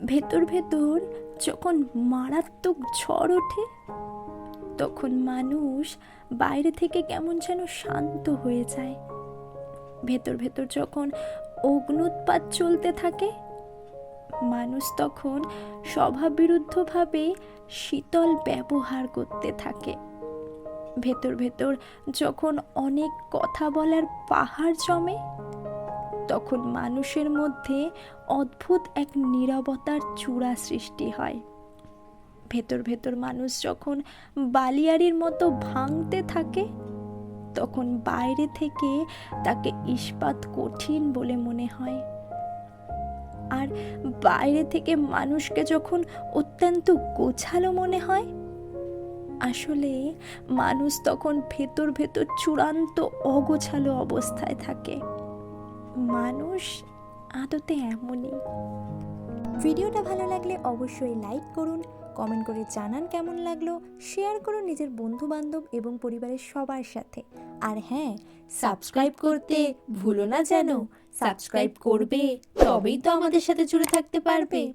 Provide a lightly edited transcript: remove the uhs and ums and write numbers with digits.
ভেতর ভেতর যখন মারাত্মক ঝড় ওঠে, তখন মানুষ বাইরে থেকে কেমন যেন শান্ত হয়ে যায়। ভেতর ভেতর যখন অগ্ন্যুৎপাত চলতে থাকে, মানুষ তখন স্বভাববিরুদ্ধভাবে শীতল ব্যবহার করতে থাকে। ভেতর ভেতর যখন অনেক কথা বলার পাহাড় জমে, তখন মানুষের মধ্যে অদ্ভুত এক নীরবতার চূড়া সৃষ্টি হয়। ভেতর ভেতর মানুষ যখন বালিয়াড়ির মতো ভাঙতে থাকে, তখন বাইরে থেকে তাকে ইস্পাত কঠিন বলে মনে হয়। আর বাইরে থেকে মানুষকে যখন অত্যন্ত গোছালো মনে হয়, আসলে মানুষ তখন ভেতর ভেতর চূড়ান্ত অগোছালো অবস্থায় থাকে। মানুষ আদতে এমনই। ভিডিওটা ভালো লাগলে অবশ্যই লাইক করুন, কমেন্ট করে জানান কেমন লাগলো, শেয়ার করুন নিজের বন্ধু বান্ধব এবং পরিবারের সবার সাথে। আর হ্যাঁ, সাবস্ক্রাইব করতে ভুলো না যেন। সাবস্ক্রাইব করবে, তবেই তো আমাদের সাথে জুড়ে থাকতে পারবে।